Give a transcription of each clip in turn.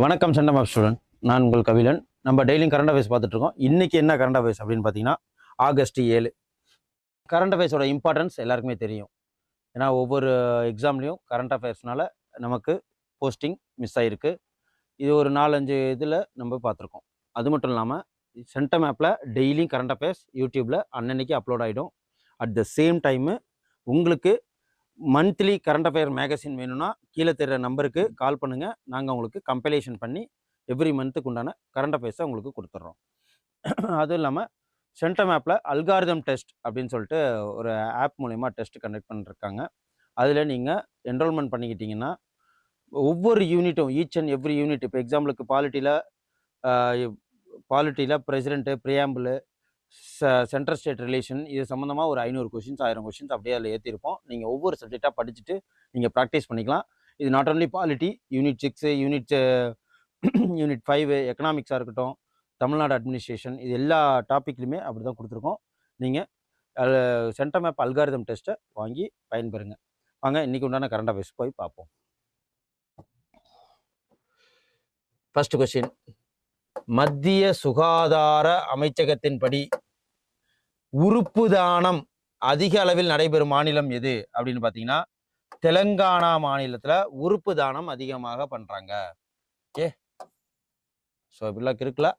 வணக்கம் centum of student, நான் உங்கள் கபிலன். நம்ம டெய்லியும் கரண்ட் அஃபேர்ஸ் பார்த்துட்டு இருக்கோம். இன்றைக்கி என்ன கரண்ட் அஃபேர்ஸ் அப்படின்னு பார்த்தீங்கன்னா, ஆகஸ்ட் 7 கரண்ட் அஃபேர்ஸோட இம்பார்ட்டன்ஸ் எல்லாருக்குமே தெரியும். ஏன்னா ஒவ்வொரு எக்ஸாம்லேயும் கரண்ட் அஃபேர்ஸ்னால நமக்கு போஸ்டிங் மிஸ் ஆகிருக்கு. இது ஒரு 4-5 இதில் நம்ம பார்த்துருக்கோம். அது மட்டும் இல்லாமல் சென்டம் ஆப்பில் டெய்லியும் கரண்ட் அஃபேர்ஸ் யூடியூப்பில் அன்னன்னைக்கு அப்லோட் ஆகிடும். அட் த சேம் டைமு உங்களுக்கு மந்த்லி கரண்ட் அஃபேர் மேகசின் வேணும்னா கீழே தெரிகிற நம்பருக்கு கால் பண்ணுங்கள். நாங்கள் உங்களுக்கு கம்பைலேஷன் பண்ணி எவ்ரி மந்த்துக்கு உண்டான கரண்ட் அஃபேர்ஸை உங்களுக்கு கொடுத்துட்றோம். அதுவும் இல்லாமல் சென்டம் ஆப்பில் அல்காரிதம் டெஸ்ட் அப்படின்னு சொல்லிட்டு ஒரு ஆப் மூலயமா டெஸ்ட் கண்டக்ட் பண்ணிருக்காங்க. அதில் நீங்கள் என்ரோல்மெண்ட் பண்ணிக்கிட்டிங்கன்னா ஒவ்வொரு யூனிட்டும் ஈச் அண்ட் எவ்ரி யூனிட், இப்போ எக்ஸாம்பிளுக்கு பாலிட்டியில் president, preamble, central state relation, இது சம்மந்தமாக ஒரு 500 கொஷின்ஸ் 1000 கொஷின்ஸ் அப்படியே அதில் ஏற்றிருப்போம். நீங்கள் ஒவ்வொரு சப்ஜெக்டாக படிச்சுட்டு நீங்கள் ப்ராக்டிஸ் பண்ணிக்கலாம். இது not only polity, unit 6, unit 5, எக்கனாமிக்ஸாக இருக்கட்டும், தமிழ்நாடு அட்மினிஸ்ட்ரேஷன், இது எல்லா டாப்பிக்லையுமே அப்படி தான் கொடுத்துருக்கோம். நீங்கள் சென்டம் ஆப் அல்காரிதம் டெஸ்ட்டை வாங்கி பயன்பெறுங்க. வாங்க இன்றைக்கி உண்டான கரண்ட் அஃபேர்ஸ் போய் பார்ப்போம். ஃபர்ஸ்ட் கொஸ்டின், மத்திய சுகாதார அமைச்சகத்தின்படி உறுப்பு தானம் அதிக அளவில் நடைபெறும் மாநிலம் எது அப்படின்னு பார்த்தீங்கன்னா, தெலுங்கானா மாநிலத்தில் உறுப்பு தானம் அதிகமாக பண்ணுறாங்க. ஓகே, ஸோ இப்படிலாம் இருக்குல்ல.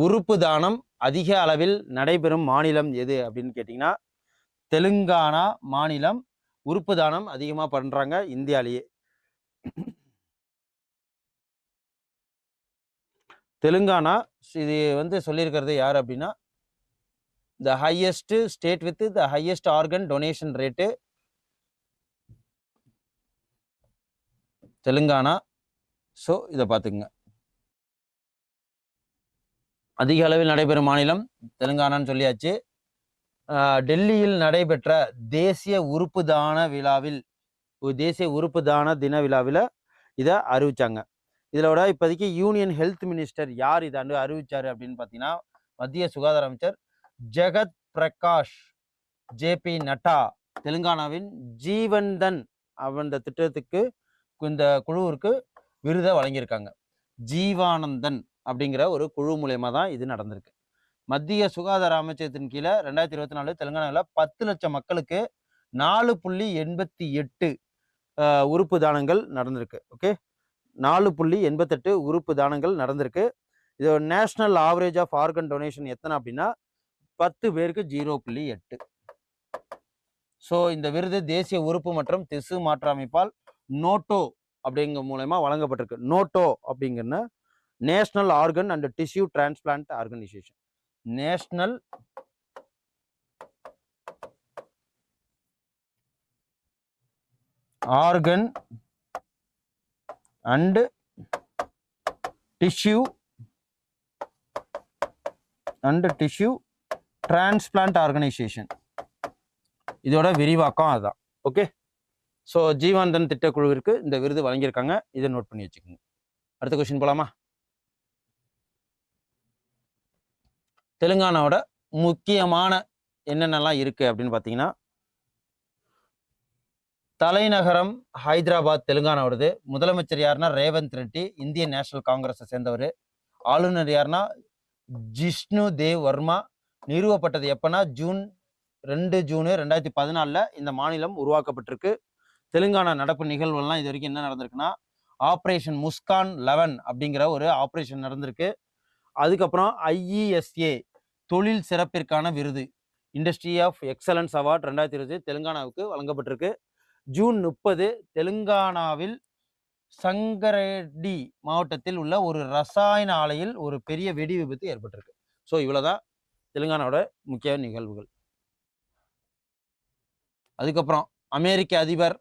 உறுப்பு தானம் அதிக அளவில் நடைபெறும் மாநிலம் எது அப்படின்னு கேட்டிங்கன்னா, தெலுங்கானா மாநிலம் உறுப்பு தானம் அதிகமாக பண்ணுறாங்க இந்தியாவிலேயே. தெலுங்கானா இது சொல்லியிருக்கிறது யார் அப்படின்னா, the highest state with the highest organ donation rate Telangana. So இதை பார்த்துக்குங்க. அதிக அளவில் நடைபெறும் மாநிலம் தெலுங்கானான்னு சொல்லியாச்சு. டெல்லியில் நடைபெற்ற தேசிய உறுப்பு தான விழாவில், தேசிய உறுப்பு தான தின விழாவில் இதை அறிவிச்சாங்க. இதோட இப்போதைக்கு யூனியன் ஹெல்த் மினிஸ்டர் யார் இதை அறிவிச்சாரு அப்படின்னு பார்த்தீங்கன்னா, மத்திய சுகாதார அமைச்சர் ஜெகத் பிரகாஷ் ஜேபி நட்டா தெலுங்கானாவின் ஜீவன்தன் அந்த திட்டத்துக்கு இந்த குழுவிற்கு விருதை வழங்கியிருக்காங்க. ஜீவானந்தன் அப்படிங்கிற ஒரு குழு மூலயமா தான் இது நடந்திருக்கு. மத்திய சுகாதார அமைச்சகத்தின் கீழே 2024 தெலுங்கானாவில் 10 லட்சம் மக்களுக்கு 4.88 உறுப்பு தானங்கள் நடந்திருக்கு. ஓகே, 4.88 உறுப்பு தானங்கள் நடந்திருக்கு. இது national average of organ donation எத்தனை அப்படின்னா 10 பேருக்கு 0.8. ஸோ இந்த விருது தேசிய உறுப்பு மற்றும் திசு மாற்று அமைப்பால் நோட்டோ அப்படிங்கிற மூலமா வழங்கப்பட்டிருக்கு. நோட்டோ அப்படிங்கிற national organ and tissue transplant organisation. National organ and tissue transplant organisation, இதோட விரிவாக்கம் அதுதான். ஓகே, ஸோ ஜீவானந்தன் திட்டக்குழுவிற்கு இந்த விருது வழங்கியிருக்காங்க. இதை நோட் பண்ணி வச்சுக்கோங்க. அடுத்த கொஸ்டின் போலாமா? தெலுங்கானாவோட முக்கியமான என்னென்னலாம் இருக்கு அப்படின்னு பார்த்தீங்கன்னா, தலைநகரம் ஹைதராபாத் தெலுங்கானாவோடது. முதலமைச்சர் யாருன்னா ரேவந்த் ரெட்டி, இந்தியன் நேஷனல் காங்கிரஸை சேர்ந்தவர். ஆளுநர் யாருன்னா ஜிஷ்ணு தேவ் வர்மா. நிறுவப்பட்டது எப்பன்னா ஜூன் 2014 இந்த மாநிலம் உருவாக்கப்பட்டிருக்கு. தெலுங்கானா நடப்பு நிகழ்வுகள்லாம் இது வரைக்கும் என்ன நடந்திருக்குன்னா, ஆப்ரேஷன் முஸ்கான் 11 அப்படிங்கிற ஒரு ஆப்ரேஷன் நடந்திருக்கு. அதுக்கப்புறம் IESA தொழில் சிறப்பிற்கான விருது, இண்டஸ்ட்ரி ஆஃப் எக்ஸலன்ஸ் அவார்ட் 2020 தெலுங்கானாவுக்கு வழங்கப்பட்டிருக்கு. ஜூன் 30 தெலுங்கானாவில் சங்கரெட்டி மாவட்டத்தில் உள்ள ஒரு ரசாயன ஆலையில் ஒரு பெரிய வெடி விபத்து ஏற்பட்டிருக்கு. ஸோ இவ்வளோதான் தெலுங்கானாவோட முக்கிய நிகழ்வுகள். அதுக்கப்புறம் அமெரிக்க அதிபர்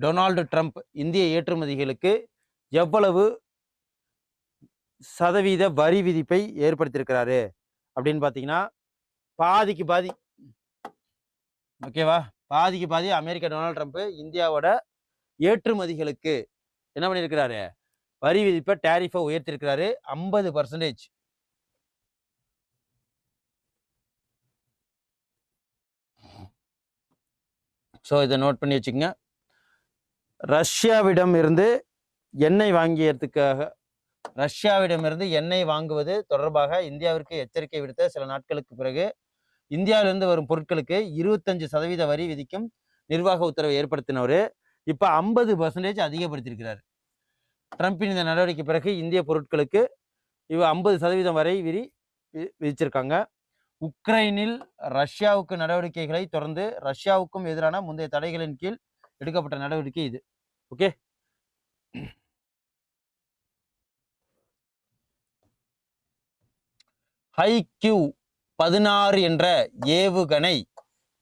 டொனால்டு ட்ரம்ப் இந்திய ஏற்றுமதிகளுக்கு எவ்வளவு சதவீத வரி விதிப்பை ஏற்படுத்தியிருக்கிறாரு அப்படின்னு பார்த்தீங்கன்னா, பாதிக்கு பாதி. ஓகேவா, பாதிக்கு பாதி அமெரிக்க டொனால்டு ட்ரம்ப் இந்தியாவோட ஏற்றுமதிகளுக்கு என்ன பண்ணியிருக்கிறாரு, வரி விதிப்பை டேரிஃபை உயர்த்திருக்கிறாரு 50%. ஸோ இதை நோட் பண்ணி வச்சுக்கோங்க. ரஷ்யாவிடம் இருந்து எண்ணெய் வாங்குவது தொடர்பாக இந்தியாவிற்கு எச்சரிக்கை விடுத்த சில நாட்களுக்கு பிறகு இந்தியாவிலிருந்து வரும் பொருட்களுக்கு 25% வரி விதிக்கும் நிர்வாக உத்தரவை ஏற்படுத்தினவர் இப்போ 50% அதிகப்படுத்தியிருக்கிறார். ட்ரம்பின் இந்த நடவடிக்கை பிறகு இந்திய பொருட்களுக்கு 50% வரை விதிச்சிருக்காங்க. உக்ரைனில் ரஷ்யாவுக்கு நடவடிக்கைகளை தொடர்ந்து ரஷ்யாவுக்கும் எதிரான முந்தைய தடைகளின் கீழ் எடுக்கப்பட்ட நடவடிக்கை இது. ஓகே, HQ-16 என்ற ஏவுகணை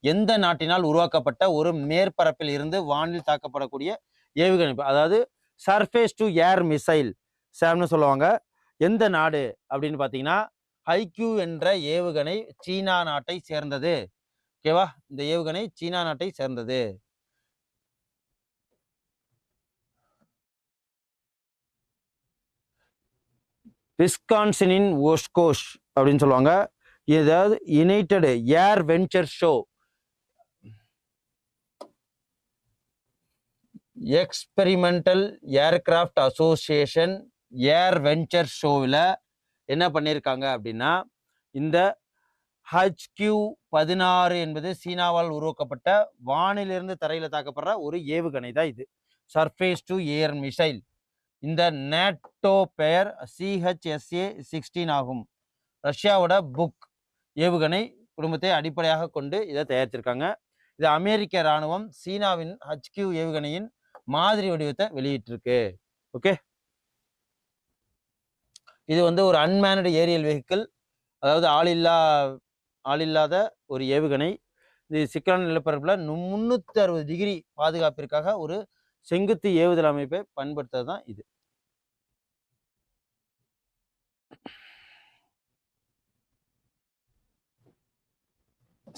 எந்த நாட்டினால் உருவாக்கப்பட்ட ஒரு மேற்பரப்பில் இருந்து வானில் தாக்கப்படக்கூடிய ஏவுகணை, அதாவது சர்ஃபேஸ் டு ஏர் மிசைல் சாம்னு சொல்லுவாங்க. எந்த நாடு அப்படின்னு பார்த்தீங்கன்னா HQ என்ற ஏவுகணை சீனா நாட்டை சேர்ந்தது. ஓகேவா, இந்த ஏவுகணை சீனா நாட்டை சேர்ந்தது. விஸ்கான்சினின் ஓஸ்கோஷ் அப்படின்னு சொல்லுவாங்க. ஏதாவது United Air Venture show, experimental aircraft association Air Venture ஷோவில் என்ன பண்ணியிருக்காங்க அப்படின்னா, இந்த HQ-16 என்பது சீனாவால் உருவாக்கப்பட்ட வானிலிருந்து தரையில் தாக்கப்படுற ஒரு ஏவுகணை தான் இது, சர்ஃபேஸ் டு ஏர் மிசைல். இந்த நேட்டோ பெயர் CHSA-16 ஆகும். ரஷ்யாவோட புக் ஏவுகணை குடும்பத்தை அடிப்படையாக கொண்டு இதை தயாரிச்சிருக்காங்க. இது அமெரிக்க இராணுவம் சீனாவின் HQ ஏவுகணையின் மாதிரி வடிவத்தை வெளியிட்டிருக்கு. ஓகே, இது ஒரு அன்மேனடு ஏரியல் வெஹிக்கிள், அதாவது ஆளில்லாத ஒரு ஏவுகணை. இது சிக்கலான நிலப்பரப்பில் 360 டிகிரி பாதுகாப்பிற்காக ஒரு செங்குத்து ஏவுதல் அமைப்பை பயன்படுத்துறது தான் இது.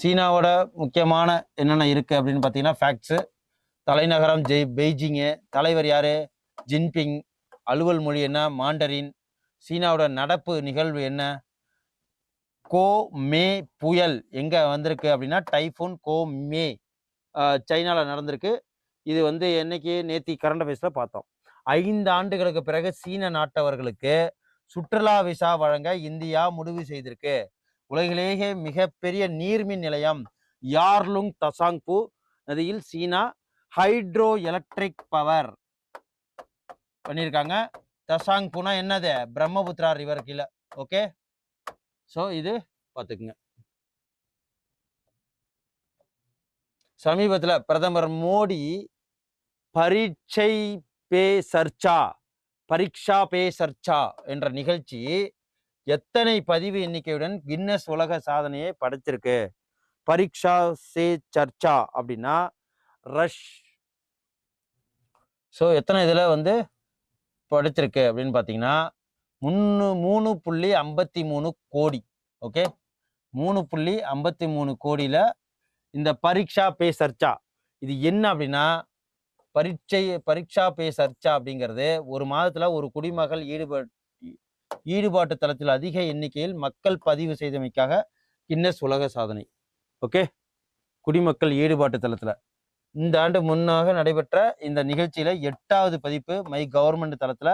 சீனாவோட முக்கியமான என்னென்ன இருக்கு அப்படின்னு பார்த்தீங்கன்னா, ஃபேக்ட்ஸு, தலைநகரம் பெய்ஜிங்கு, தலைவர் யாரு ஜின்பிங், அலுவல் மொழி என்ன மாண்டரின், சீனாவோட நடப்பு நிகழ்வு என்ன, கோ மே புயல் எங்க வந்திருக்கு அப்படின்னா டைஃபூன் கோ மே சைனாவில் நடந்திருக்கு. இது என்னைக்கு நேத்தி கரண்ட் அஃபேர்ஸ்ல பார்த்தோம். 5 ஆண்டுகளுக்கு பிறகு சீன நாட்டவர்களுக்கு சுற்றுலா விசா வழங்க இந்தியா முடிவு செய்திருக்கு. உலகிலேயே மிகப்பெரிய நீர்மின் நிலையம் யார்லுங் தசாங்பூ நதியில் சீனா ஹைட்ரோ எலக்ட்ரிக் பவர் பண்ணியிருக்காங்க. தசாங்பூனா என்னது, பிரம்மபுத்திரா ரிவர் கீழே. ஓகே, ஸோ இது பார்த்துக்குங்க. சமீபத்தில் பிரதமர் மோடி பரீட்சா பே சர்ச்சா என்ற நிகழ்ச்சி எத்தனை பதிவு எண்ணிக்கையுடன் கின்னஸ் உலக சாதனையை படைச்சிருக்கு? பரீட்சா சே சர்ச்சா அப்படின்னா ஸோ எத்தனை இதில் படைச்சிருக்கு அப்படின்னு பார்த்தீங்கன்னா 3.53 கோடி. ஓகே, 3.53 கோடியில் இந்த பரீட்சா பே சர்ச்சா இது என்ன அப்படின்னா, பரீட்சா பே சர்ச்சா அப்படிங்கிறது ஒரு மாதத்துல ஒரு குடிமகள் ஈடுபாட்டு தளத்தில் அதிக எண்ணிக்கையில் மக்கள் பதிவு செய்தமைக்காக கின்னஸ் உலக சாதனை. ஓகே, குடிமக்கள் ஈடுபாட்டு தளத்துல இந்த ஆண்டு முன்னாக நடைபெற்ற இந்த நிகழ்ச்சியில 8வது பதிப்பு மை கவர்மெண்ட் தளத்துல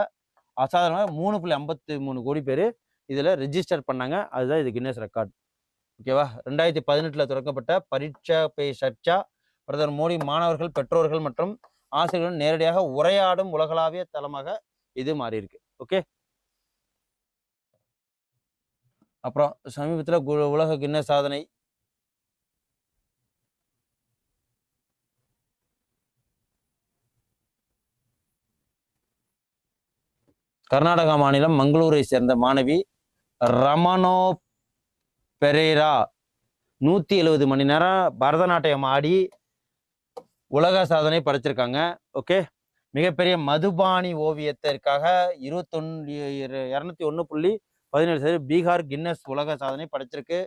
அசாதாரணமாக 3.53 கோடி பேர் இதுல ரெஜிஸ்டர் பண்ணாங்க. அதுதான் இது கின்னஸ் ரெக்கார்ட். ஓகேவா, 2018 தொடங்கப்பட்ட பரீட்சா பே சர்ச்சா பிரதமர் மோடி மாணவர்கள், பெற்றோர்கள் மற்றும் ஆசிரியர்களுடன் நேரடியாக உரையாடும் உலகளாவிய தளமாக இது மாறி இருக்கு. ஓகே, அப்புறம் சமீபத்தில் உலக கின்னஸ் சாதனை கர்நாடகா மாநிலம் மங்களூரை சேர்ந்த மாணவி ரமனோ பெரேரா 170 மணி நேரம் பரதநாட்டியம் ஆடி உலக சாதனை படைச்சிருக்காங்க. ஓகே, மிகப்பெரிய மதுபானி ஓவியத்திற்காக 201.17 பீகார் கின்னஸ் உலக சாதனை படைச்சிருக்கு.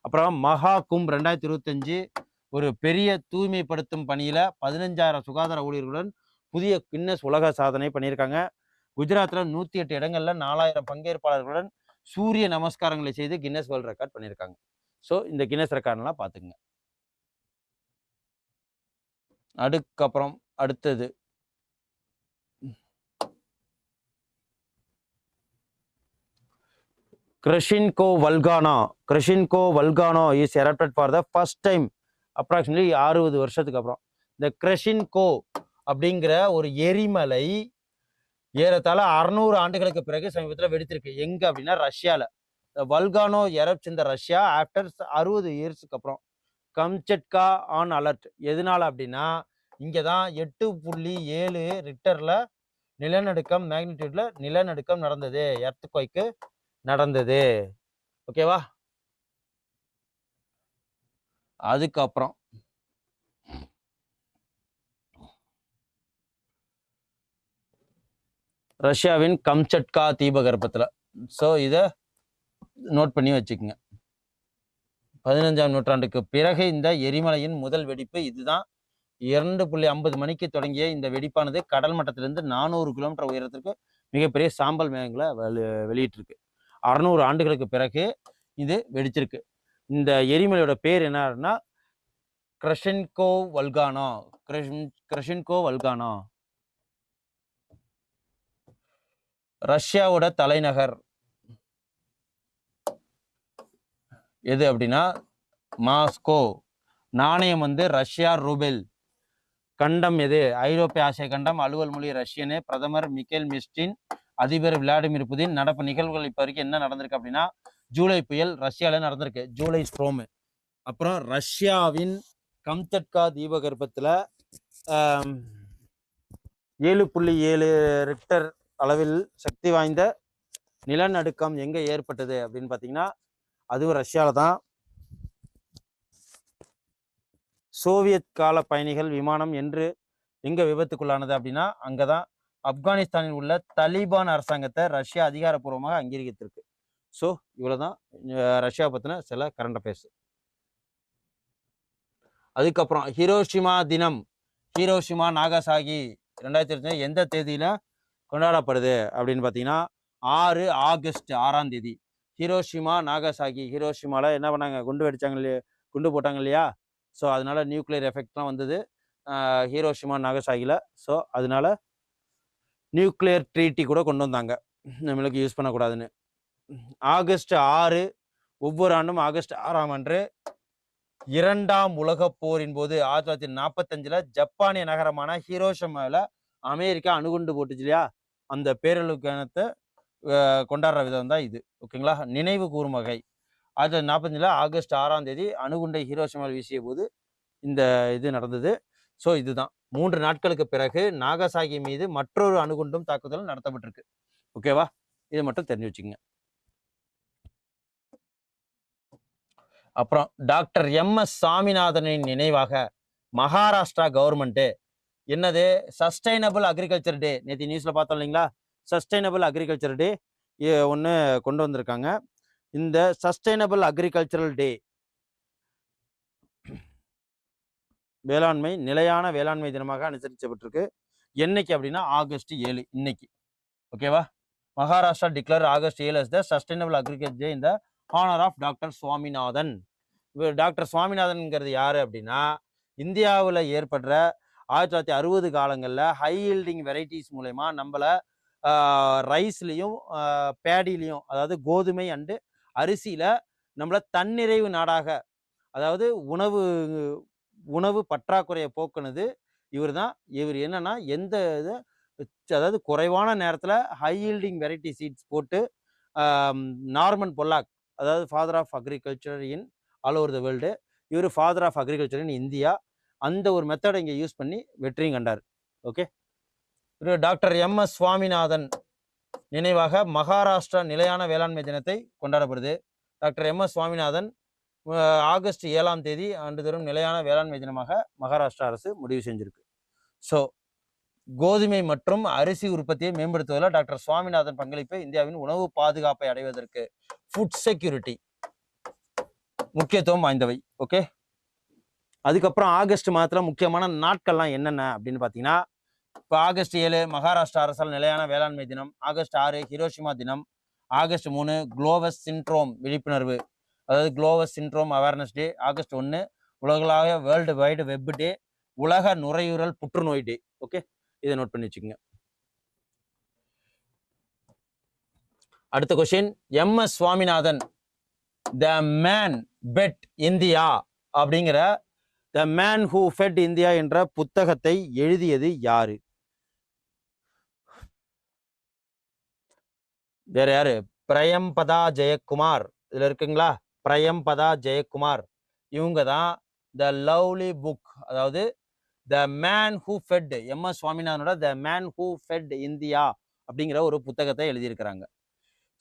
அப்புறம் மகா கும்ப் 2025 ஒரு பெரிய தூய்மைப்படுத்தும் பணியில 15,000 சுகாதார ஊழியர்களுடன் புதிய கின்னஸ் உலக சாதனை பண்ணியிருக்காங்க. குஜராத்தில் 108 இடங்கள்ல 4,000 பங்கேற்பாளர்களுடன் சூரிய நமஸ்காரங்களை செய்து கின்னஸ் வேர்ல்ட் ரெக்கார்ட் பண்ணியிருக்காங்க. ஸோ இந்த கின்னஸ் ரெக்கார்ட்லாம் பார்த்துக்குங்க. அதுக்கப்புறம் அடுத்தது கிரஷின்கோ வல்கானோ. கிரஷின்கோ volcano is erupted for the first time approximately 60 வருஷத்துக்கு அப்புறம். இந்த கிரஷின்கோ அப்படிங்கிற ஒரு எரிமலை ஏறத்தாழ 600 ஆண்டுகளுக்கு பிறகு சமீபத்தில் வெடித்திருக்கு. எங்க அப்படின்னா ரஷ்யால. வல்கானோ எரப்ட்ஸ் இந்த ரஷ்யா ஆஃப்டர் 60 இயர்ஸ்க்கு அப்புறம். Kamchatka on alert. எதனால அப்படின்னா இங்கே தான் 8.7 ரிக்டர்ல நிலநடுக்கம் மேக்னிடியூட்ல நிலநடுக்கம் நடந்தது, எர்த்குவைக்கு நடந்தது. ஓகேவா? அதுக்கப்புறம் ரஷ்யாவின் கம்சட்கா தீபகற்பத்தில். ஸோ இதை நோட் பண்ணி வச்சுக்கோங்க. 15ஆம் நூற்றாண்டுக்கு பிறகு இந்த எரிமலையின் முதல் வெடிப்பு இதுதான். 2:50 மணிக்கு தொடங்கிய இந்த வெடிப்பானது கடல் மட்டத்திலிருந்து 400 கிலோமீட்டர் உயரத்திற்கு மிகப்பெரிய சாம்பல் மேகங்களை வெளியிட்டிருக்கு. 600 ஆண்டுகளுக்கு பிறகு இது வெடிச்சிருக்கு. இந்த எரிமலையோட பேர் என்னன்னா கிரஷின்கோ வல்கானோ. கிரஷின்கோ வல்கானோ. ரஷ்யாவோட தலைநகர் எது அப்படின்னா மாஸ்கோ. நாணயம் வந்து ரஷ்யா ரூபெல். கண்டம் எது? ஐரோப்பிய ஆசிய கண்டம். அலுவல் மொழி ரஷ்யனு. பிரதமர் மிக்கேல் மிஸ்டின். அதிபர் விளாடிமிர் புதின். நடப்பு நிகழ்வுகள் இப்போ வரைக்கும் என்ன நடந்திருக்கு அப்படின்னா ஜூலை புயல் ரஷ்யாவில் நடந்திருக்கு, ஜூலை ஸ்ட்ரோமு. அப்புறம் ரஷ்யாவின் கம்சட்கா தீபகற்பத்தில் 7.7 ரிக்டர் அளவில் சக்தி வாய்ந்த நிலநடுக்கம் எங்கே ஏற்பட்டது அப்படின்னு பார்த்தீங்கன்னா அதுவும் ரஷ்யாவில் தான். சோவியத் கால பயணிகள் விமானம் என்று எங்கே விபத்துக்குள்ளானது அப்படின்னா அங்கே தான். ஆப்கானிஸ்தானில் உள்ள தலிபான் அரசாங்கத்தை ரஷ்யா அதிகாரப்பூர்வமாக அங்கீகரித்திருக்கு. ஸோ இவ்வளோதான் ரஷ்யா பற்றின சில கரண்ட் அஃபேர்ஸ். அதுக்கப்புறம் ஹிரோஷிமா தினம். ஹிரோஷிமா நாகசாகி 2020 எந்த தேதியில் கொண்டாடப்படுது அப்படின்னு பார்த்தீங்கன்னா 6 ஆகஸ்ட் 6ஆம் தேதி. ஹிரோஷிமா நாகசாகி. ஹிரோஷிமாவில் என்ன பண்ணாங்க? குண்டு வெடிச்சாங்க இல்லையா, குண்டு போட்டாங்க இல்லையா? ஸோ அதனால நியூக்ளியர் எஃபெக்ட்லாம் வந்தது ஹீரோஷிமா நாகசாகியில். ஸோ அதனால நியூக்ளியர் ட்ரீட்டி கூட கொண்டு வந்தாங்க, நம்மளுக்கு யூஸ் பண்ணக்கூடாதுன்னு. ஆகஸ்ட் 6 ஒவ்வொரு ஆண்டும் ஆகஸ்ட் 6ஆம் அன்று 2ஆம் உலகப் போரின் போது 1945 ஜப்பானிய நகரமான ஹீரோஷிமாவில் அமெரிக்கா அணுகுண்டு போட்டுச்சு இல்லையா, அந்த பேரழிவு கணத்தை கொண்டாடுற விதம் தான் இது. ஓகேங்களா? நினைவு கூறும் வகை. 1945 ஆகஸ்ட் 6ஆம் தேதி அணுகுண்டை ஹீரோஷிமாவில் வீசிய போது இந்த இது நடந்தது. ஸோ இதுதான் 3 நாட்களுக்கு பிறகு நாகசாகி மீது மற்றொரு அணுகுண்டும் தாக்குதல் நடத்தப்பட்டிருக்கு. ஓகேவா? இதை மட்டும் தெரிஞ்சு வச்சுக்கோங்க. அப்புறம் டாக்டர் எம்.எஸ். சாமிநாதனின் நினைவாக மகாராஷ்டிரா கவர்மெண்ட்டு என்னது சஸ்டைனபிள் அக்ரிகல்ச்சர் டே, நேற்று நியூஸில் பார்த்தோம் இல்லைங்களா, சஸ்டைனபிள் அக்ரிகல்ச்சர் டே ஒன்று கொண்டு வந்திருக்காங்க. இந்த சஸ்டைனபிள் அக்ரிகல்ச்சரல் டே வேளாண்மை நிலையான வேளாண்மை தினமாக அனுசரிக்கப்பட்டிருக்கு. என்னைக்கு அப்படின்னா ஆகஸ்ட் 7 இன்னைக்கு. ஓகேவா? Maharashtra declare August 7 as the sustainable agriculture day in the honor of doctor Swaminathan. Doctor சுவாமிநாதன்ங்கிறது யாரு அப்படின்னா இந்தியாவில் ஏற்படுற 1960 காலங்களில் ஹை ஈல்டிங் வெரைட்டிஸ் மூலயமா நம்மள ரைஸ்லையும் பேடிலையும், அதாவது கோதுமை அண்டு அரிசியில் நம்மளை தன்னிறைவு நாடாக, அதாவது உணவு பற்றாக்குறையை போக்குனது இவர் தான். இவர் என்னன்னா எந்த இது, அதாவது குறைவான நேரத்தில் ஹை ஈல்டிங் வெரைட்டி சீட்ஸ் போட்டு நார்மன் பொல்லாக், அதாவது father of agriculture in all over the world, இவர் father of agriculture in India, அந்த ஒரு மெத்தடை இங்கே யூஸ் பண்ணி வெற்றியும் கண்டார். Okay, doctor MS. சுவாமிநாதன் நினைவாக மகாராஷ்டிரா நிலையான வேளாண்மை தினத்தை கொண்டாடப்படுது. Doctor MS. சுவாமிநாதன் ஆகஸ்ட் 7ஆம் தேதி ஆண்டுதோறும் நிலையான வேளாண்மை தினமாக மகாராஷ்டிரா அரசு முடிவு செஞ்சிருக்கு. ஸோ கோதுமை மற்றும் அரிசி உற்பத்தியை மேம்படுத்துவதில் டாக்டர் சுவாமிநாதன் பங்களிப்பு இந்தியாவின் உணவு பாதுகாப்பை அடைவதற்கு, ஃபுட் செக்யூரிட்டி முக்கியத்துவம் வாய்ந்தவை. ஓகே, அதுக்கப்புறம் ஆகஸ்ட் மாதத்தில் முக்கியமான நாட்கள்லாம் என்னென்ன அப்படின்னு பார்த்தீங்கன்னா, இப்போ ஆகஸ்ட் 7 மகாராஷ்டிரா அரசால் நிலையான வேளாண்மை தினம், ஆகஸ்ட் 6 ஹிரோஷிமா தினம், ஆகஸ்ட் 3 குளோவஸ் சிண்ட்ரோம் விழிப்புணர்வு, அதாவது குளோவஸ் சிண்ட்ரோம் அவேர்னஸ் டே, ஆகஸ்ட் 1 உலகளாவிய வேர்ல்டு வைடு வெப் டே, உலக நுரையீரல் புற்றுநோய் டே. ஓகே, இதை நோட் பண்ணி வச்சுக்கோங்க. அடுத்த question, M S. Swaminathan the man fed India அப்படிங்கிற the man who fed India என்ற புத்தகத்தை எழுதியது யாரு? வேற யாரு? பிரயம்பதா ஜெயக்குமார். இதுல இருக்குங்களா, பிரயம்பதா ஜெயக்குமார். இவங்க தான் த லவ்லி புக், அதாவது the man who fed, M S. சுவாமிநாதனோட the man who fed India அப்படிங்கிற ஒரு புத்தகத்தை எழுதியிருக்கிறாங்க.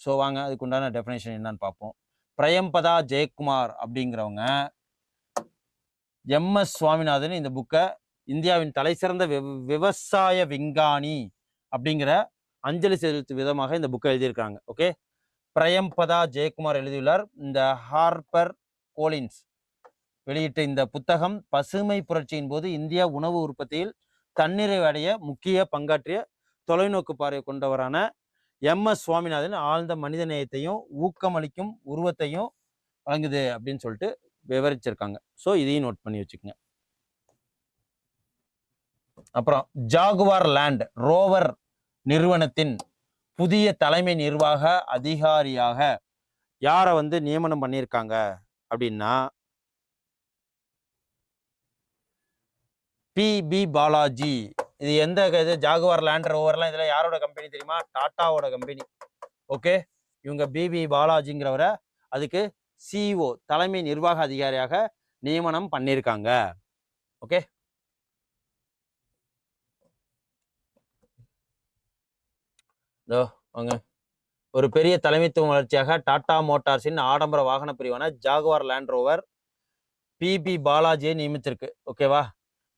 ஸோ வாங்க அதுக்கு உண்டான டெஃபினேஷன் என்னன்னு பார்ப்போம். பிரயம்பதா ஜெயக்குமார் அப்படிங்கிறவங்க எம்.எஸ். சுவாமிநாதன் இந்த புக்கை இந்தியாவின் தலை சிறந்த விவசாய விஞ்ஞானி அப்படிங்கிற அஞ்சலி செலுத்தும் விதமாக இந்த புக்கை எழுதியிருக்காங்க. ஓகே, பிரயம்பதா ஜெயக்குமார் எழுதியுள்ளார். இந்த ஹார்பர் கோலின்ஸ் வெளியிட்ட இந்த புத்தகம் பசுமை புரட்சியின் போது இந்தியா உணவு உற்பத்தியில் தன்னிறைவு அடைய முக்கிய பங்காற்றிய தொலைநோக்கு பார்வை கொண்டவரான எம்.எஸ். சுவாமிநாதன் ஆழ்ந்த மனித நேயத்தையும் ஊக்கமளிக்கும் உருவத்தையும் வழங்குது அப்படின்னு சொல்லிட்டு விவரிச்சிருக்காங்க. ஸோ இதையும் நோட் பண்ணி வச்சுக்கோங்க. அப்புறம் ஜாகுவார் லேண்ட் ரோவர் நிறுவனத்தின் புதிய தலைமை நிர்வாக அதிகாரியாக யாரை நியமனம் பண்ணியிருக்காங்க அப்படின்னா பி.பி. பாலாஜி. இது எந்த இது? ஜாகுவார் லேண்ட் ரோவர்லாம் இதுல யாரோட கம்பெனி தெரியுமா? டாட்டாவோட கம்பெனி. ஓகே, இவங்க பி.பி. பாலாஜிங்கிறவரை அதுக்கு சிஇஓ தலைமை நிர்வாக அதிகாரியாக நியமனம் பண்ணியிருக்காங்க. ஓகே, வாங்க. ஒரு பெரிய தலைமைத்துவ வளர்ச்சியாக டாடா மோட்டார்ஸின் ஆடம்பர வாகன பிரிவான ஜாகுவார் லேண்ட் ரோவர் பி.பி. பாலாஜியை நியமிச்சிருக்கு. ஓகேவா?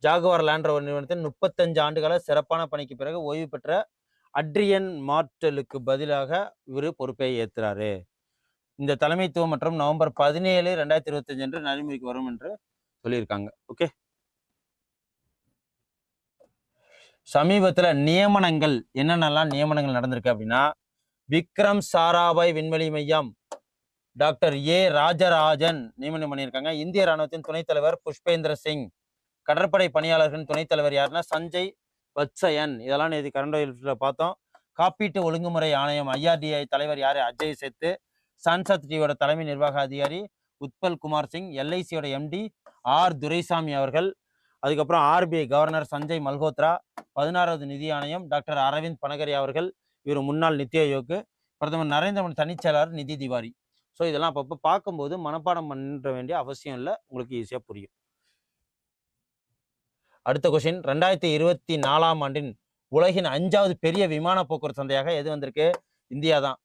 ஜாகுவார் லேண்ட் ரோவர் நிறுவனத்தின் 35 ஆண்டுகால சிறப்பான பணிக்கு பிறகு ஓய்வு பெற்ற அட்ரியன் மார்டலுக்கு பதிலாக இவர் பொறுப்பை ஏற்றாரு. இந்த தலைமைத்துவம் மற்றும் நவம்பர் 17, 2025 அன்று நடைமுறைக்கு வரும் என்று சொல்லியிருக்காங்க. ஓகே, சமீபத்துல நியமனங்கள் என்னென்னலாம் நியமனங்கள் நடந்திருக்கு அப்படின்னா, விக்ரம் சாராபாய் விண்வெளி மையம் டாக்டர் ஏ ராஜராஜன் நியமனம் பண்ணியிருக்காங்க. இந்திய ராணுவத்தின் துணைத் தலைவர் புஷ்பேந்திர சிங். கடற்படை பணியாளர்களின் துணைத் தலைவர் யாருன்னா சஞ்சய் வத்சயன். இதெல்லாம் நேற்று கரண்ட் பார்த்தோம். காப்பீட்டு ஒழுங்குமுறை ஆணையம் IRDA தலைவர் யாரு? அஜய் சேத்து. சன்சத் டிவியோட தலைமை நிர்வாக அதிகாரி உத்பல் குமார் சிங். LICயோட MD ஆர் துரைசாமி அவர்கள். அதுக்கப்புறம் RBI கவர்னர் சஞ்சய் மல்ஹோத்ரா. 16வது நிதி ஆணையம் டாக்டர் அரவிந்த் பனகரி அவர்கள். இவர் முன்னாள் நித்தி ஆயோக். பிரதமர் நரேந்திர மோடி தனிச்செயலாளர் நிதி திவாரி. ஸோ இதெல்லாம் அப்பப்போ பார்க்கும்போது மனப்பாடம் பண்ண வேண்டிய அவசியம் இல்லை, உங்களுக்கு ஈஸியாக புரியும். அடுத்த கொஸ்டின், 2024ஆம் ஆண்டின் உலகின் 5வது பெரிய விமான போக்குவரத்து சந்தையாக எது வந்திருக்கு? இந்தியா தான்.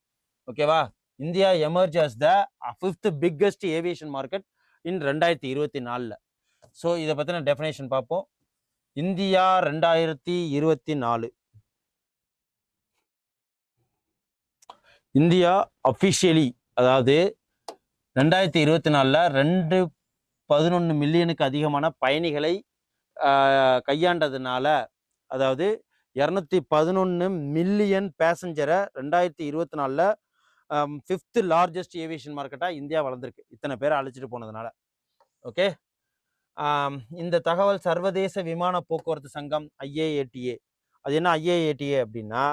ஓகேவா? India emerge as the 5th biggest aviation market in 2024. So இதை பற்றின டெஃபினேஷன் பார்ப்போம். இந்தியா 2024 இந்தியா அஃபிஷியலி, அதாவது 2024 211 மில்லியனுக்கு அதிகமான பயணிகளை கையாண்டதுனால, அதாவது 211 மில்லியன் பேசஞ்சரை 2024 5th லார்ஜஸ்ட் ஏவியேஷன் மார்க்கெட்டாக இந்தியா வளர்ந்துருக்கு, இத்தனை பேரை அழைச்சிட்டு போனதுனால. ஓகே, இந்த தகவல் சர்வதேச விமான போக்குவரத்து சங்கம் IATA. அது என்ன IATA அப்படின்னா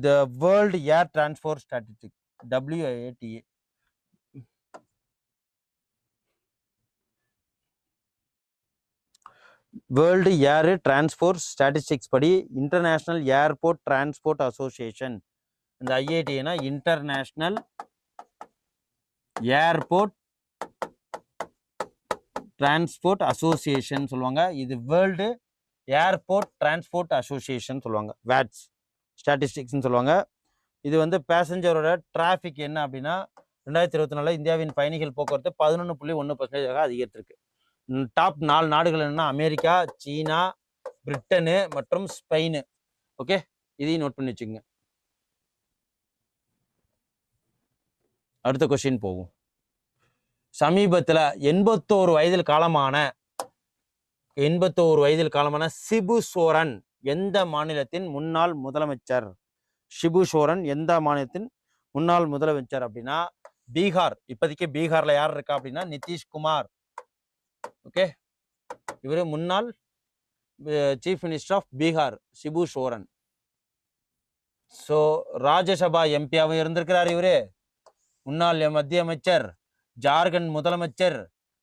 the world air transport statistic, WATA. World air transport statistics படி இன்டர்நேஷனல் ஏர்போர்ட் டிரான்ஸ்போர்ட் அசோசியேஷன், இந்த IATA international airport transport association சொல்லுவாங்க. இது வேர்ல்டு ஏர்போர்ட் டிரான்ஸ்போர்ட் அசோசியேஷன் சொல்லுவாங்க, வேட்ஸ் ஸ்டாட்டிஸ்டிக்ஸ்ன்னு சொல்லுவாங்க. இது பேசஞ்சரோட டிராஃபிக் என்ன அப்படின்னா 2024 இந்தியாவின் பயணிகள் போக்குவரத்து 11.1% அதிகரித்திருக்கு. டாப் 4 நாடுகள் என்னன்னா அமெரிக்கா, சீனா, பிரிட்டனு மற்றும் ஸ்பெயின். ஓகே, இதையும் நோட் பண்ணி வச்சுக்கோங்க. அடுத்த கொஸ்டின் போகும். சமீபத்தில் 81 வயதில் காலமான சிபு சோரன் எந்த மாநிலத்தின் முன்னாள் முதலமைச்சர்? சிபு சோரன் எந்த மாநிலத்தின் முன்னாள் முதலமைச்சர் அப்படின்னா பீகார். இப்போதைக்கு பீகார்ல யார் இருக்கா அப்படின்னா நிதிஷ்குமார். ஓகே, இவர் முன்னாள் chief minister of Bihar Shibu Soren. So Rajya Sabha எம்பியாவும் இருந்திருக்கிறார் இவரு. முன்னாள் மத்திய அமைச்சர், ஜார்க்கண்ட் முதலமைச்சர்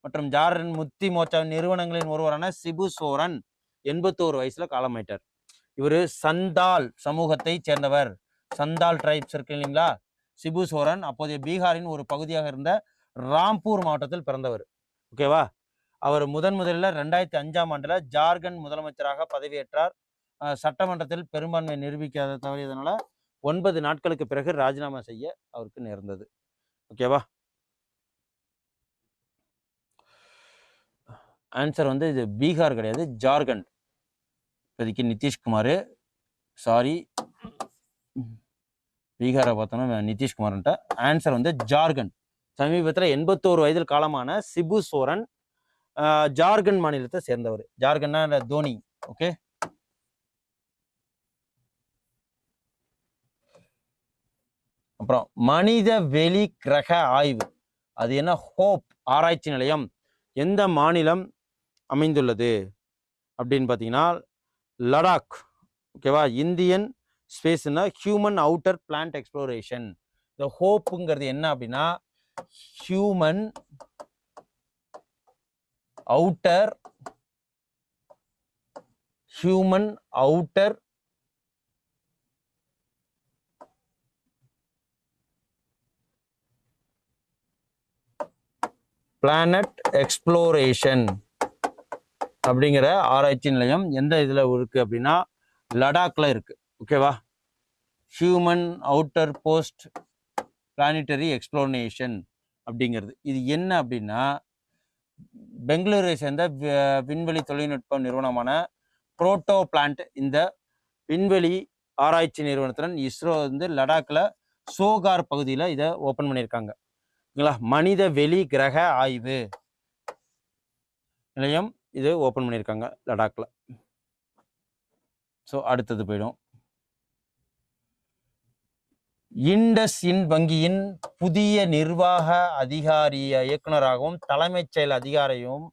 மற்றும் ஜார்க்கண்ட் முக்தி மோர்ச்சா நிறுவனங்களின் ஒருவரான சிபு சோரன் 81 வயசுல காலமாயிட்டார். இவர் சந்தால் சமூகத்தை சேர்ந்தவர். சந்தால் ட்ரைப்ஸ் இருக்கு இல்லைங்களா. சிபு சோரன் அப்போதைய பீகாரின் ஒரு பகுதியாக இருந்த ராம்பூர் மாவட்டத்தில் பிறந்தவர். ஓகேவா. அவர் முதலில் 2005ஆம் ஆண்டுல ஜார்க்கண்ட் முதலமைச்சராக பதவியேற்றார். சட்டமன்றத்தில் பெரும்பான்மை நிரூபிக்காத தவறியதனால 9 நாட்களுக்கு பிறகு ராஜினாமா செய்ய அவருக்கு நேர்ந்தது. ஓகேவா. ஆன்சர் வந்து இது பீகார் கிடையாது, ஜார்க்கண்ட். இப்போதைக்கு நிதிஷ்குமார், சாரி பீகாரை பார்த்தோன்னா நிதிஷ்குமார்ன்ட்ட. ஆன்சர் வந்து ஜார்க்கண்ட். சமீபத்தில் 81 வயதில் காலமான சிபு சோரன் ஜார்க்கண்ட் மாநிலத்தை சேர்ந்தவர். ஜார்க்கண்ட்னா தோனி. ஓகே. அப்புறம் மனித வெளி கிரக ஆய்வு, அது என்ன? ஹோப் ஆராய்ச்சி நிலையம் எந்த மாநிலம் அமைந்துள்ளது அப்படின்னு பார்த்தீங்கன்னா லடாக். ஓகேவா. இந்தியன் ஸ்பேஸ்னா ஹியூமன் அவுட்டர் பிளான்ட் எக்ஸ்ப்ளோரேஷன். இந்த ஹோப்புங்கிறது என்ன அப்படின்னா ஹியூமன் அவுட்டர் பிளானட் எக்ஸ்ப்ளோரேஷன் அப்படிங்கிற ஆராய்ச்சி நிலையம் எந்த இதில் இருக்கு அப்படின்னா லடாக்ல இருக்கு. ஓகேவா. Human outer post planetary exploration அப்படிங்கிறது இது என்ன அப்படின்னா பெங்களூரை சேர்ந்த விண்வெளி தொழில்நுட்ப நிறுவனமான புரோட்டோ பிளான்ட் இந்த விண்வெளி ஆராய்ச்சி நிறுவனத்துடன் இஸ்ரோ வந்து லடாக்ல சோகார் பகுதியில் இதை ஓப்பன் பண்ணியிருக்காங்க. மனித வெளி கிரக ஆய்வு நிலையம் இது ஓப்பன் பண்ணியிருக்காங்க லடாக்ல. ஸோ அடுத்தது போயிடும். இண்டஸ்இண்ட் வங்கியின் புதிய நிர்வாக அதிகாரிய இயக்குநராகவும் தலைமைச் செயல் அதிகாரியும்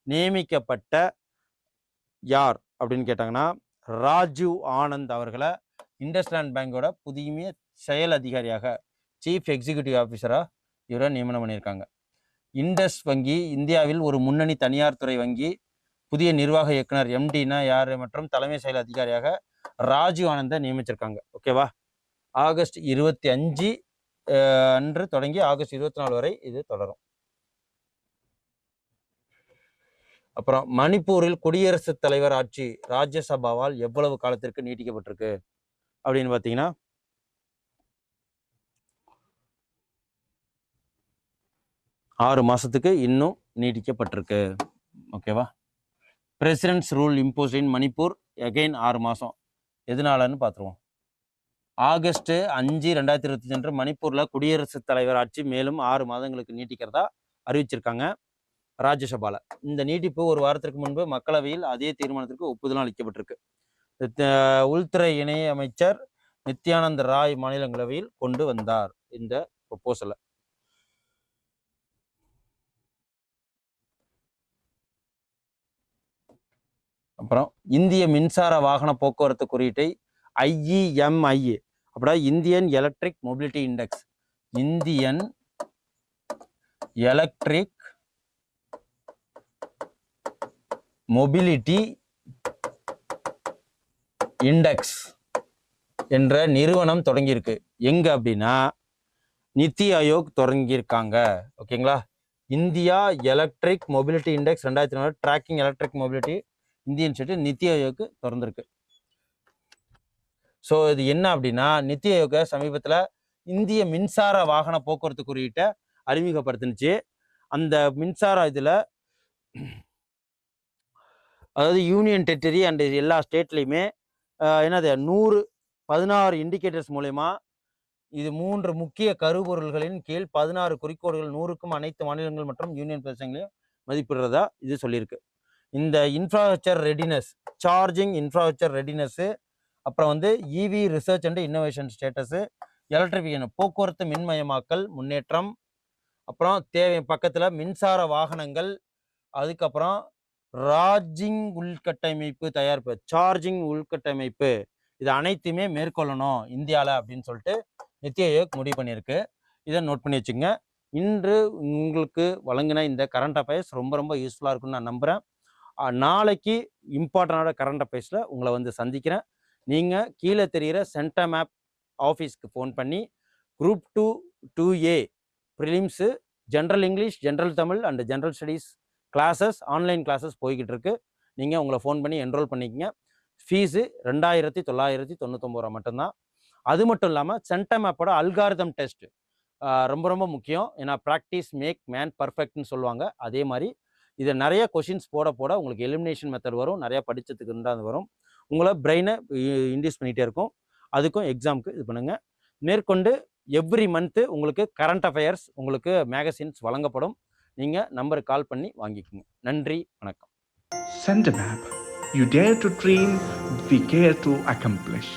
நியமிக்கப்பட்ட யார் அப்படின்னு கேட்டாங்கன்னா ராஜீவ் ஆனந்த் அவர்களை இண்டஸ்லேண்ட் பேங்கோட புதிய செயல் அதிகாரியாக சீஃப் எக்ஸிக்யூட்டிவ் ஆஃபீஸராக இவரை நியமனம் பண்ணியிருக்காங்க. இண்டஸ் வங்கி இந்தியாவில் ஒரு முன்னணி தனியார் துறை வங்கி. புதிய நிர்வாக இயக்குனர் எம்டினா யார் மற்றும் தலைமை செயல் அதிகாரியாக ராஜீவ் ஆனந்தை நியமிச்சிருக்காங்க. ஓகேவா. ஆகஸ்ட் 25 அன்று தொடங்கி ஆகஸ்ட் 24 வரை இது தொடரும். அப்புறம் மணிப்பூரில் குடியரசுத் தலைவர் ஆட்சி ராஜ்யசபாவால் எவ்வளவு காலத்திற்கு நீட்டிக்கப்பட்டிருக்கு அப்படின்னு பார்த்தீங்கன்னா 6 மாசத்துக்கு இன்னும் நீட்டிக்கப்பட்டிருக்கு. ஓகேவா. பிரசிடென்ட்ஸ் ரூல் இம்போஸ்ட் இன் மணிப்பூர் அகைன் 6 மாசம். எதனாலன்னு பார்த்துருவோம். ஆகஸ்ட் 5, 2025 மணிப்பூர்ல குடியரசுத் தலைவர் ஆட்சி மேலும் 6 மாதங்களுக்கு நீட்டிக்கிறதா அறிவிச்சிருக்காங்க ராஜ்யசபால. இந்த நீட்டிப்பு ஒரு வாரத்திற்கு முன்பு மக்களவையில் அதே தீர்மானத்திற்கு ஒப்புதல் அளிக்கப்பட்டிருக்கு. உள்துறை இணை அமைச்சர் நித்யானந்த் ராய் மாநிலங்களவையில் கொண்டு வந்தார் இந்த ப்ரொபோசலை. அப்புறம் இந்திய மின்சார வாகன போக்குவரத்து குறியீட்டை IEMI அப்படின்னா Indian electric mobility index. Indian electric mobility index என்ற நிறுவனம் தொடங்கியிருக்கு. எங்க அப்படின்னா நித்தி ஆயோக் தொடங்கியிருக்காங்க. ஓகேங்களா. India electric mobility index 2004 tracking electric mobility Indian state NITI ஆயோக்கு திறந்திருக்கு. ஸோ இது என்ன அப்படின்னா நித்தி ஆயோக சமீபத்தில் இந்திய மின்சார வாகன போக்குவரத்து குறியீட்டை அறிமுகப்படுத்துனுச்சு. அந்த மின்சார இதில் அதாவது யூனியன் டெரிட்டரி அண்ட் எல்லா ஸ்டேட்லையுமே என்னது 16 இண்டிகேட்டர்ஸ் மூலயமா இது 3 முக்கிய கருப்பொருள்களின் கீழ் 16 குறிக்கோள்கள் 100க்கும் அனைத்து மாநிலங்கள் மற்றும் யூனியன் பிரதேசங்களையும் மதிப்பிடுறதா இது சொல்லியிருக்கு. இந்த infrastructure readiness, charging infrastructure readiness, அப்புறம் வந்து EV research and innovation status, electrification போக்குவரத்து மின்மயமாக்கல் முன்னேற்றம், அப்புறம் தேவை பக்கத்தில் மின்சார வாகனங்கள், அதுக்கப்புறம் ராஜிங் உள்கட்டமைப்பு தயாரிப்பு, சார்ஜிங் உள்கட்டமைப்பு, இது அனைத்துமே மேற்கொள்ளணும் இந்தியாவில் அப்படின்னு சொல்லிட்டு நித்தி ஆயோக் முடிவு பண்ணியிருக்கு. இதை நோட் பண்ணி வச்சுங்க. இன்று உங்களுக்கு வழங்கின இந்த கரண்ட் அஃபேர்ஸ் ரொம்ப ரொம்ப யூஸ்ஃபுல்லாக இருக்குன்னு நான் நம்புகிறேன். நாளைக்கு இம்பார்ட்டண்டான கரண்ட் அஃபேர்ஸில் உங்களை வந்து சந்திக்கிறேன். நீங்கள் கீழே தெரிகிற சென்டர் மேப் ஆஃபீஸ்க்கு ஃபோன் பண்ணி group 2 2A prelims general English, general Tamil and general studies classes, online classes போய்கிட்டு இருக்கு. நீங்கள் உங்களை ஃபோன் பண்ணி என்ரோல் பண்ணிக்கங்க. ஃபீஸு 2999 ரூபா மட்டும்தான். அது மட்டும் இல்லாமல் சென்டர் மேப்போட அல்காரிதம் டெஸ்ட் ரொம்ப ரொம்ப முக்கியம். ஏன்னா ப்ராக்டிஸ் மேக் மேன் பர்ஃபெக்ட்னு சொல்லுவாங்க. அதே மாதிரி இதை நிறைய கொஷின்ஸ் போட போட உங்களுக்கு எலிமினேஷன் மெத்தட் வரும். நிறையா படித்ததுக்கு இருந்தால் வரும். உங்களை பிரெயினை இன்டியூஸ் பண்ணிகிட்டே இருக்கும். அதுக்கும் எக்ஸாமுக்கு இது பண்ணுங்கள். மேற்கொண்டு எவ்ரி மந்த்து உங்களுக்கு கரண்ட் அஃபேர்ஸ், உங்களுக்கு மேகசின்ஸ் வழங்கப்படும். நீங்கள் நம்பருக்கு கால் பண்ணி வாங்கிக்கோங்க. நன்றி, வணக்கம். Send a map. You dare to dream, we care to accomplish.